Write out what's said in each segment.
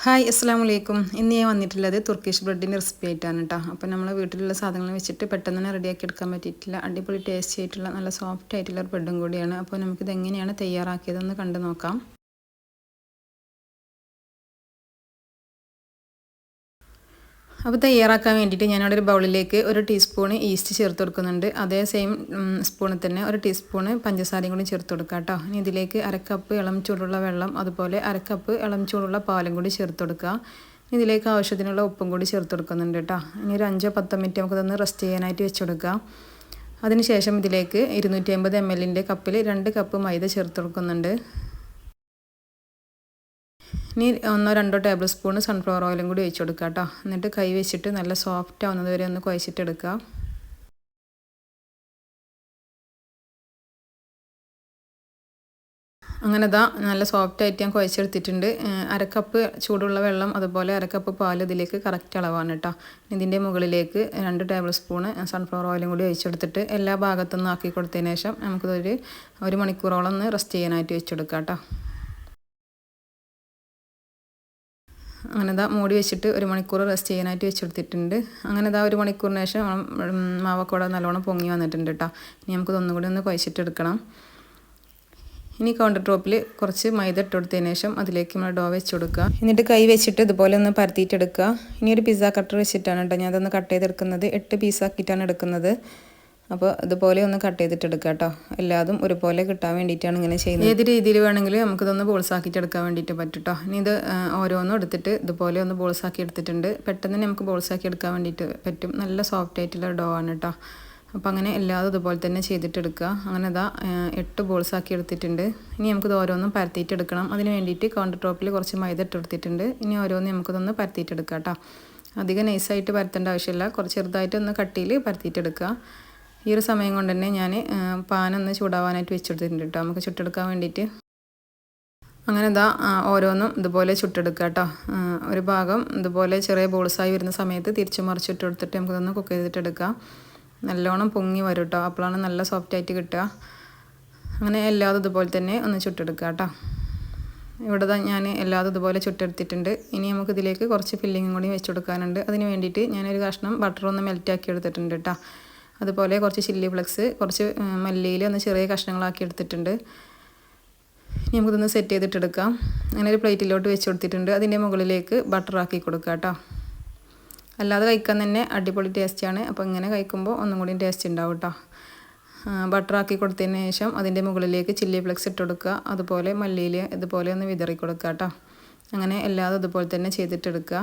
Hi അസ്സലാമു അലൈക്കും. ഇന്ന് ഞാൻ വന്നിട്ടുള്ളത് തുർക്കിഷ് ബ്രെഡിൻ്റെ റെസിപ്പി ആയിട്ടാണ് കേട്ടോ. അപ്പോൾ നമ്മൾ വീട്ടിലുള്ള സാധനങ്ങൾ വെച്ചിട്ട് പെട്ടെന്ന് തന്നെ റെഡിയാക്കി എടുക്കാൻ പറ്റിയിട്ടില്ല. അടിപൊളി ടേസ്റ്റി ആയിട്ടുള്ള നല്ല സോഫ്റ്റ് ആയിട്ടുള്ള ഒരു ബ്രെഡും കൂടിയാണ്. അപ്പോൾ നമുക്കിത് എങ്ങനെയാണ് തയ്യാറാക്കിയതെന്ന് കണ്ടു നോക്കാം. അപ്പോൾ തയ്യാറാക്കാൻ വേണ്ടിയിട്ട് ഞാനവിടെ ഒരു ബൗളിലേക്ക് ഒരു ടീസ്പൂൺ ഈസ്റ്റ് ചേർത്ത് കൊടുക്കുന്നുണ്ട്. അതേ സെയിം സ്പൂണിൽ തന്നെ ഒരു ടീസ്പൂണ് പഞ്ചസാരയും കൂടി ചേർത്ത് കൊടുക്കുക കേട്ടോ. ഇനി ഇതിലേക്ക് അരക്കപ്പ് ഇളം ചൂടുള്ള വെള്ളം അതുപോലെ അരക്കപ്പ് ഇളം ചൂടുള്ള പാലും കൂടി ചേർത്ത് കൊടുക്കുക. ഇതിലേക്ക് ആവശ്യത്തിനുള്ള ഉപ്പും കൂടി ചേർത്ത് കൊടുക്കുന്നുണ്ട് കേട്ടോ. ഇനി ഒരു 5-10 മിനിറ്റ് നമുക്കിതൊന്ന് റെസ്റ്റ് ചെയ്യാനായിട്ട് വെച്ച് കൊടുക്കുക. അതിനുശേഷം ഇതിലേക്ക് 250 ml കപ്പിൽ 2 കപ്പ് മൈദ ചേർത്ത് കൊടുക്കുന്നുണ്ട്. ഇനി 1-2 ടേബിൾ സ്പൂൺ സൺഫ്ലവർ ഓയിലും കൂടി ഒഴിച്ച് കൊടുക്കുക കേട്ടോ. എന്നിട്ട് കൈ വെച്ചിട്ട് നല്ല സോഫ്റ്റ് ആവുന്നത് വരെ ഒന്ന് കുഴച്ചിട്ടെടുക്കുക. അങ്ങനെ നല്ല സോഫ്റ്റ് ആയിട്ട് ഞാൻ കുഴച്ചെടുത്തിട്ടുണ്ട്. അരക്കപ്പ് ചൂടുള്ള വെള്ളം അതുപോലെ അരക്കപ്പ് പാൽ ഇതിലേക്ക് കറക്റ്റ് അളവാണ് കേട്ടോ. ഇതിൻ്റെ മുകളിലേക്ക് 2 ടേബിൾ സ്പൂൺ സൺഫ്ലവർ ഓയിലും കൂടി ഒഴിച്ചെടുത്തിട്ട് എല്ലാ ഭാഗത്തുനിന്നും ആക്കി കൊടുത്തതിന് ശേഷം നമുക്കിതൊരു 1 മണിക്കൂറോളം ഒന്ന് റെസ്റ്റ് ചെയ്യാനായിട്ട് വെച്ചെടുക്കാം കേട്ടോ. അങ്ങനെ മൂടി വെച്ചിട്ട് 1 മണിക്കൂർ റെസ്റ്റ് ചെയ്യാനായിട്ട് വെച്ചെടുത്തിട്ടുണ്ട്. അങ്ങനെ 1 മണിക്കൂറിന് ശേഷം മാവൊക്കെ ഇവിടെ നല്ലോണം പൊങ്ങി വന്നിട്ടുണ്ട് കേട്ടോ. ഇനി നമുക്കിത് ഒന്നുകൂടി ഒന്ന് കുഴച്ചിട്ടെടുക്കണം. ഇനി കൗണ്ടർ ടോപ്പിൽ കുറച്ച് മൈദ ഇട്ട് കൊടുത്തതിന് ശേഷം അതിലേക്ക് നമ്മൾ ഡോ വെച്ച് കൊടുക്കുക. എന്നിട്ട് കൈ വെച്ചിട്ട് ഇതുപോലെ ഒന്ന് പരത്തിയിട്ടെടുക്കുക. ഇനി ഒരു പിസ്സ കട്ടർ വെച്ചിട്ടാണ് കേട്ടോ ഞാൻ അതൊന്ന് കട്ട് ചെയ്തെടുക്കുന്നത്. 8 പീസാക്കിയിട്ടാണ് എടുക്കുന്നത്. അപ്പോൾ ഇതുപോലെ ഒന്ന് കട്ട് ചെയ്തിട്ടെടുക്കുക കേട്ടോ. എല്ലാതും ഒരുപോലെ കിട്ടാൻ വേണ്ടിയിട്ടാണ് ഇങ്ങനെ ചെയ്യുന്നത്. ഏത് രീതിയിൽ വേണമെങ്കിലും നമുക്കിതൊന്ന് ബോൾസാക്കിയിട്ട് എടുക്കാൻ വേണ്ടിയിട്ട് പറ്റും കേട്ടോ. ഇനി ഇത് ഓരോന്നും എടുത്തിട്ട് ഇതുപോലെ ഒന്ന് ബോൾസാക്കി എടുത്തിട്ടുണ്ട്. പെട്ടെന്ന് തന്നെ നമുക്ക് ബോൾസാക്കി എടുക്കാൻ വേണ്ടിയിട്ട് പറ്റും. നല്ല സോഫ്റ്റ് ആയിട്ടുള്ള ഡോ ആണ് കേട്ടോ. അപ്പോൾ അങ്ങനെ എല്ലാതും ഇതുപോലെ തന്നെ ചെയ്തിട്ടെടുക്കുക. അങ്ങനെ 8 ബോൾസാക്കി എടുത്തിട്ടുണ്ട്. ഇനി നമുക്കിത് ഓരോന്നും പരത്തിയിട്ടെടുക്കണം. അതിന് വേണ്ടിയിട്ട് കൗണ്ടർ ടോപ്പിൽ കുറച്ച് മൈദ ഇട്ട് കൊടുത്തിട്ടുണ്ട്. ഇനി ഓരോന്നും നമുക്കിതൊന്ന് പരത്തിയിട്ടെടുക്കുക കേട്ടോ. അധികം നൈസായിട്ട് പരത്തേണ്ട ആവശ്യമില്ല. കുറച്ച് ചെറുതായിട്ടൊന്ന് കട്ടിയിൽ പരത്തിയിട്ടെടുക്കുക. ഈ ഒരു സമയം കൊണ്ട് തന്നെ ഞാൻ പാനൊന്ന് ചൂടാവാനായിട്ട് വെച്ചെടുത്തിട്ടുണ്ട് കേട്ടോ, നമുക്ക് ചുട്ടെടുക്കാൻ വേണ്ടിയിട്ട്. അങ്ങനെ ഓരോന്നും ഇതുപോലെ ചുട്ടെടുക്കുക കേട്ടോ. ഒരു ഭാഗം ഇതുപോലെ ചെറിയ ബോൾസായി വരുന്ന സമയത്ത് തിരിച്ചു മറിച്ചിട്ട് എടുത്തിട്ട് നമുക്കിതൊന്ന് കുക്ക് ചെയ്തിട്ടെടുക്കാം. നല്ലോണം പൊങ്ങി വരും കേട്ടോ, അപ്പോഴാണ് നല്ല സോഫ്റ്റായിട്ട് കിട്ടുക. അങ്ങനെ എല്ലാതും ഇതുപോലെ തന്നെ ഒന്ന് ചുട്ടെടുക്കുക കേട്ടോ. ഇവിടെ ഞാൻ എല്ലാതും ഇതുപോലെ ചുട്ടെടുത്തിട്ടുണ്ട്. ഇനി നമുക്കിതിലേക്ക് കുറച്ച് ഫില്ലിങ്ങും കൂടി വെച്ച് കൊടുക്കാനുണ്ട്. അതിന് വേണ്ടിയിട്ട് ഞാനൊരു കഷ്ണം ബട്ടറൊന്ന് മെൽറ്റാക്കി എടുത്തിട്ടുണ്ട് കേട്ടോ. അതുപോലെ കുറച്ച് ചില്ലി ഫ്ലെക്സ്, കുറച്ച് മല്ലിയില ഒന്ന് ചെറിയ കഷ്ണങ്ങളാക്കി എടുത്തിട്ടുണ്ട്. ഇനി നമുക്കിതൊന്ന് സെറ്റ് ചെയ്തിട്ടെടുക്കാം. അങ്ങനെ ഒരു പ്ലേറ്റിലോട്ട് വെച്ച് കൊടുത്തിട്ടുണ്ട്. അതിൻ്റെ മുകളിലേക്ക് ബട്ടറാക്കി കൊടുക്കുക കേട്ടോ. അല്ലാതെ കഴിക്കാൻ തന്നെ അടിപൊളി ടേസ്റ്റിയാണ്. അപ്പോൾ ഇങ്ങനെ കഴിക്കുമ്പോൾ ഒന്നും കൂടി ടേസ്റ്റ് ഉണ്ടാവും കേട്ടോ. ബട്ടറാക്കി കൊടുത്തതിന് ശേഷം അതിൻ്റെ മുകളിലേക്ക് ചില്ലി ഫ്ലെക്സ് ഇട്ട് കൊടുക്കുക. അതുപോലെ മല്ലിയില ഇതുപോലെ ഒന്ന് വിതറി കൊടുക്കുക കേട്ടോ. അങ്ങനെ എല്ലാതും ഇതുപോലെ തന്നെ ചെയ്തിട്ടെടുക്കുക.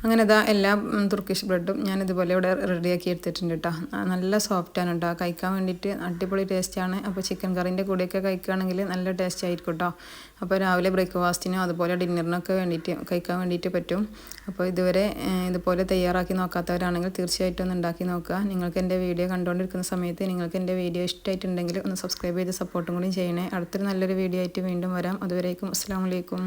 അങ്ങനെ എല്ലാ തുർക്കിഷ് ബ്രെഡും ഞാൻ ഇതുപോലെ ഇവിടെ റെഡിയാക്കി എടുത്തിട്ടുണ്ട് കേട്ടോ. നല്ല സോഫ്റ്റാണ് കേട്ടോ, കഴിക്കാൻ വേണ്ടിയിട്ട് അടിപൊളി ടേസ്റ്റാണ്. അപ്പോൾ ചിക്കൻ കറീൻ്റെ കൂടെയൊക്കെ കഴിക്കുകയാണെങ്കിൽ നല്ല ടേസ്റ്റ് ആയിരിക്കും കേട്ടോ. അപ്പോൾ രാവിലെ ബ്രേക്ക്ഫാസ്റ്റിനോ അതുപോലെ ഡിന്നറിനൊക്കെ വേണ്ടിയിട്ട് കഴിക്കാൻ വേണ്ടിയിട്ട് പറ്റും. അപ്പോൾ ഇതുവരെ ഇതുപോലെ തയ്യാറാക്കി നോക്കാത്തവരാണെങ്കിൽ തീർച്ചയായിട്ടും ഒന്ന് ഉണ്ടാക്കി നോക്കുക. നിങ്ങൾക്ക് എൻ്റെ വീഡിയോ കണ്ടുകൊണ്ടിരിക്കുന്ന സമയത്ത് നിങ്ങൾക്ക് എൻ്റെ വീഡിയോ ഇഷ്ടമായിട്ടുണ്ടെങ്കിൽ ഒന്ന് സബ്സ്ക്രൈബ് ചെയ്ത് സപ്പോർട്ടും കൂടി ചെയ്യണേ. അടുത്തൊരു നല്ലൊരു വീഡിയോ ആയിട്ട് വീണ്ടും വരാം. അതുവരേക്കും അസ്സലാമു അലൈക്കും.